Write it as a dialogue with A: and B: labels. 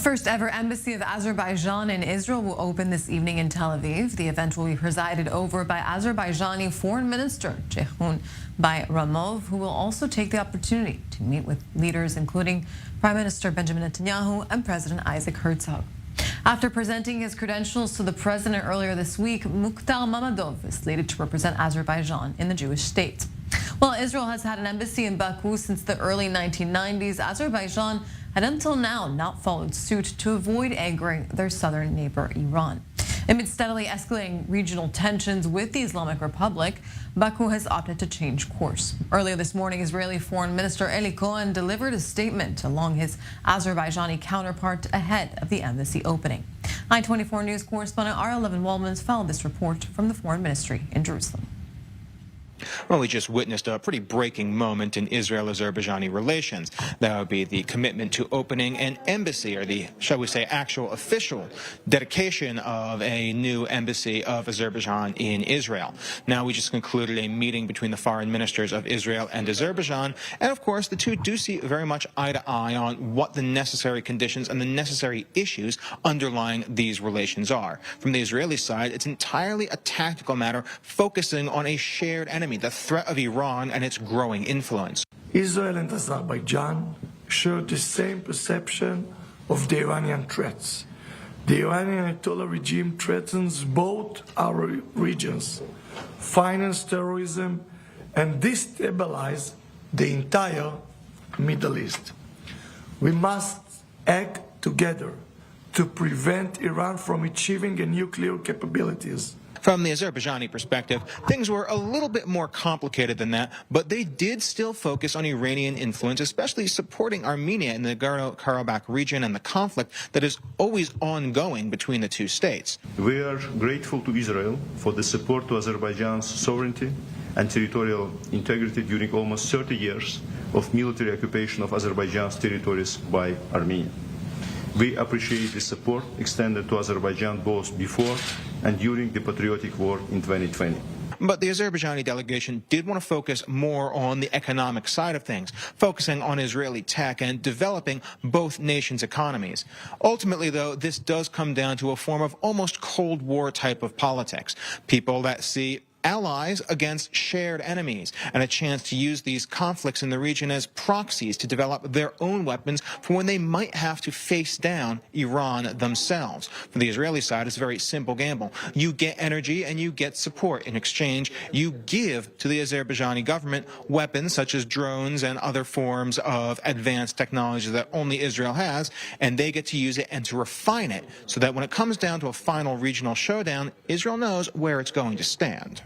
A: first ever embassy of Azerbaijan in Israel will open this evening in Tel Aviv. The event will be presided over by Azerbaijani Foreign Minister Cohen by Ramov, who will also take the opportunity to meet with leaders including Prime Minister Benjamin Netanyahu and President Isaac Herzog. After presenting his credentials to the president earlier this week, Mukhtar Mamadov is slated to represent Azerbaijan in the Jewish state. While Israel has had an embassy in Baku since the early 1990s, Azerbaijan had until now not followed suit to avoid angering their southern neighbor Iran. Amid steadily escalating regional tensions with the Islamic Republic, Baku has opted to change course. Earlier this morning, Israeli Foreign Minister Cohen delivered a statement along his Azerbaijani counterpart ahead of the embassy opening. I-24 News correspondent R11 Waldmans followed this report from the Foreign Ministry in Jerusalem.
B: Well, we just witnessed a pretty breaking moment in Israel-Azerbaijani relations. That would be the commitment to opening an embassy, or the, shall we say, actual official dedication of a new embassy of Azerbaijan in Israel. Now, we just concluded a meeting between the foreign ministers of Israel and Azerbaijan, and of course, the two do see very much eye to eye on what the necessary conditions and the necessary issues underlying these relations are. From the Israeli side, it's entirely a tactical matter focusing on a shared enemy, the threat of Iran and its growing influence.
C: Israel and Azerbaijan share the same perception of the Iranian threats. The Iranian Ayatollah regime threatens both our regions, finance terrorism, and destabilize the entire Middle East. We must act together to prevent Iran from achieving a nuclear capabilities.
B: From the Azerbaijani perspective, things were a little bit more complicated than that, but they did still focus on Iranian influence, especially supporting Armenia in the Nagorno-Karabakh region and the conflict that is always ongoing between the two states.
D: We are grateful to Israel for the support to Azerbaijan's sovereignty and territorial integrity during almost 30 years of military occupation of Azerbaijan's territories by Armenia. We appreciate the support extended to Azerbaijan both before and during the patriotic war in 2020.
B: But the Azerbaijani delegation did want to focus more on the economic side of things, focusing on Israeli tech and developing both nations' economies. Ultimately, though, this does come down to a form of almost Cold War type of politics. People that see allies against shared enemies, and a chance to use these conflicts in the region as proxies to develop their own weapons for when they might have to face down Iran themselves. For the Israeli side, it's a very simple gamble. You get energy and you get support. In exchange, you give to the Azerbaijani government weapons such as drones and other forms of advanced technology that only Israel has, and they get to use it and to refine it so that when it comes down to a final regional showdown, Israel knows where it's going to stand.